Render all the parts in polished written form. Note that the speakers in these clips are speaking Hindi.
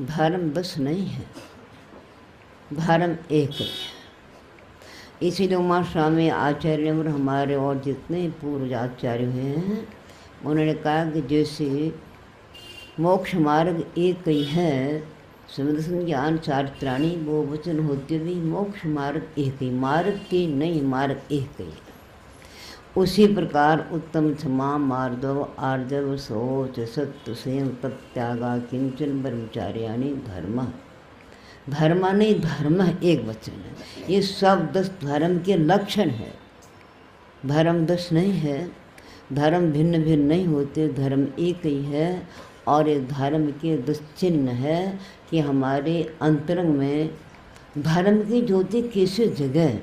धर्म बस नहीं है, धर्म एक है। इसीलिए उमा स्वामी आचार्य और हमारे और जितने पूर्व आचार्य हुए हैं, उन्होंने कहा कि जैसे मोक्ष मार्ग एक ही है, समुद्र ज्ञान चारित्राणी वो वचन होते भी मोक्ष मार्ग एक ही, मार्ग की नहीं, मार्ग एक ही। उसी प्रकार उत्तम क्षमा मार्दव आर्जव शौच सत्य संयम तत्यागा किंचन ब्रह्मचार्याणि धर्म, धर्म नहीं धर्म एक वचन है। ये सब 10 धर्म के लक्षण है, धर्म 10 नहीं है, धर्म भिन्न भिन्न नहीं होते, धर्म एक ही है। और ये धर्म के 10 चिन्ह है कि हमारे अंतरंग में धर्म की ज्योति कैसे जगह,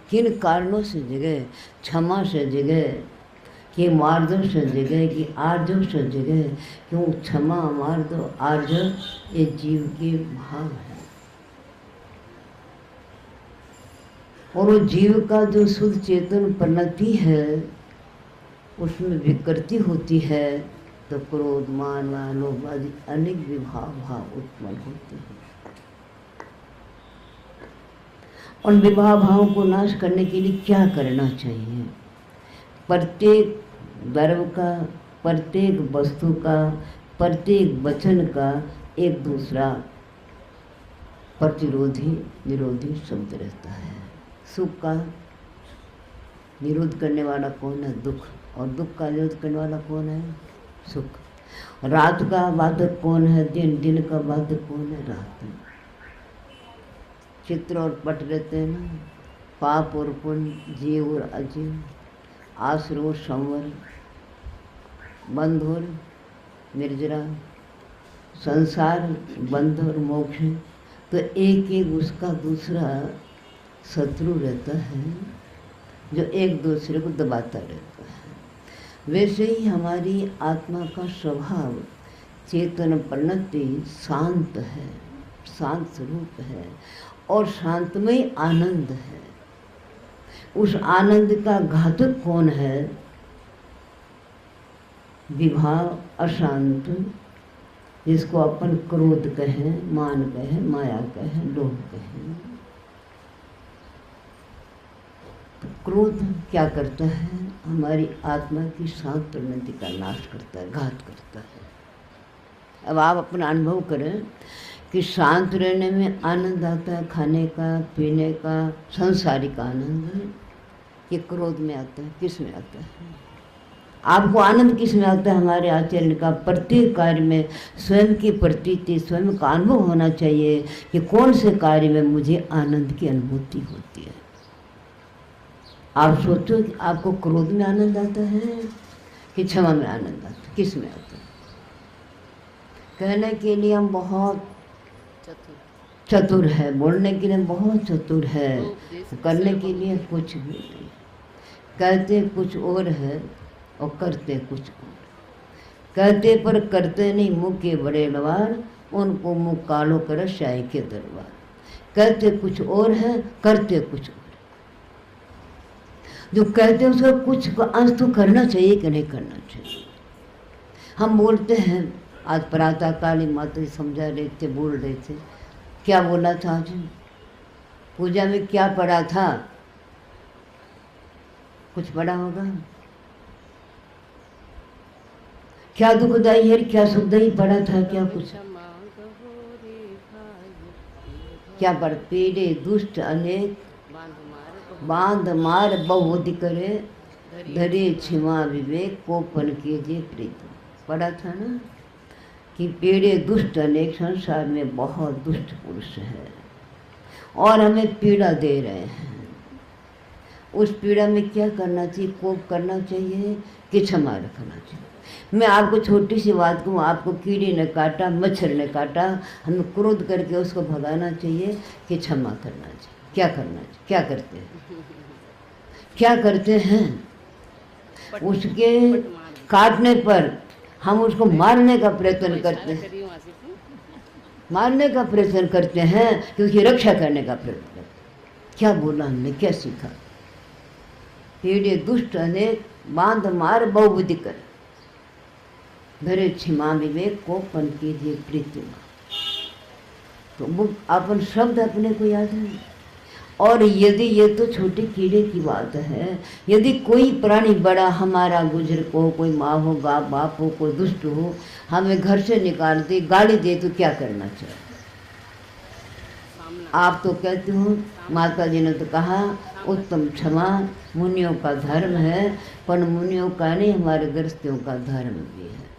किन कारणों से जगह, क्षमा से जगह, कि मार्दव से जगह, कि आर्जव से जगह। क्यों क्षमा मार्दव आर्जव ये जीव के भाव है। और वो जीव का जो शुद्ध चेतन परिणति है उसमें विकृति होती है तो क्रोध मान लोभ आदि अनेक भाव उत्पन्न होते हैं। उन विवाह भावों को नाश करने के लिए क्या करना चाहिए? प्रत्येक द्रव्य का, प्रत्येक वस्तु का, प्रत्येक वचन का एक दूसरा प्रतिरोधी विरोधी शब्द रहता है। सुख का विरोध करने वाला कौन है? दुख। और दुख का विरोध करने वाला कौन है? सुख। रात का बाधक कौन है? दिन। दिन का बाधक कौन है? रात। चित्र और पट रहते हैं ना, पाप और पुण्य, जीव और अजीव, आश्रय और संवर, बंध और निर्जरा, संसार बंध और मोक्ष। तो एक एक उसका दूसरा शत्रु रहता है जो एक दूसरे को दबाता रहता है। वैसे ही हमारी आत्मा का स्वभाव चेतन परिणति शांत है, शांत स्वरूप है और शांतमय आनंद है। उस आनंद का घातक कौन है? विभाव, अशांत, जिसको अपन क्रोध कहें, मान कहें, माया कहें, लोभ कहें। तो क्रोध क्या करता है? हमारी आत्मा की शांत परिणति का नाश करता है, घात करता है। अब आप अपना अनुभव करें कि शांत रहने में आनंद आता है, खाने का, पीने का, सांसारिक आनंद। ये क्रोध में आता है, किस में आता है? आपको आनंद किस में आता है? हमारे आचरण का प्रत्येक कार्य में स्वयं की प्रतीति, स्वयं का अनुभव होना चाहिए कि कौन से कार्य में मुझे आनंद की अनुभूति होती है। आप सोचो कि आपको क्रोध में आनंद आता है कि क्षमा में आनंद आता है? किस में आता है? कहने के लिए हम बहुत चतुर है, बोलने के लिए बहुत चतुर है, करने के लिए कुछ भी नहीं। कहते कुछ और है और करते कुछ और। कहते पर करते नहीं, मुँह के बड़े लवार, उनको मुँह कालो कर शाही के दरबार। कहते कुछ और है, करते कुछ और। जो कहते हैं उसका कुछ अंश तो करना चाहिए कि नहीं करना चाहिए? हम बोलते हैं, आज प्रातः काली माता जी समझा रहे थे, बोल रहे थे, क्या बोला था आज पूजा में? क्या पढ़ा था? कुछ पढ़ा होगा। क्या दुखदाई है, क्या सुखदाई पढ़ा था? क्या कुछ क्या पढ़? पीड़े दुष्ट अनेक, बांध मार बहुधि करे, धरे क्षमा विवेक, कोपन कीजिए प्रीत। पढ़ा था ना कि पीड़े दुष्ट अनेक, संसार में बहुत दुष्ट पुरुष है और हमें पीड़ा दे रहे हैं। उस पीड़ा में क्या करना चाहिए? कोप करना चाहिए कि क्षमा रखना चाहिए? मैं आपको छोटी सी बात कहूँ, आपको कीड़े ने काटा, मच्छर ने काटा, हमें क्रोध करके उसको भगाना चाहिए कि क्षमा करना चाहिए? क्या करना चाहिए? क्या करते हैं? क्या करते हैं? उसके काटने पर हम उसको मारने का प्रयत्न करते हैं, मारने का प्रयत्न करते हैं कि उसकी रक्षा करने का प्रयत्न करते हैं। क्या बोला हमने? क्या सीखा? पीड़े दुष्ट अनेक, बांध मार बहुबुद्धि कर, धरे क्षमा विवेक, कोपन कीजिए प्रीति। तो वो अपन शब्द अपने को याद नहीं। और यदि ये तो छोटे कीड़े की बात है, यदि कोई प्राणी बड़ा हमारा गुजर को, कोई माँ हो बाप हो, कोई दुष्ट हो, हमें घर से निकाल दे, गाली दे, तो क्या करना चाहिए? आप तो कहते हो, माता जी ने तो कहा उत्तम क्षमा मुनियों का धर्म है, पर मुनियों का नहीं, हमारे गृहस्थियों का धर्म भी है।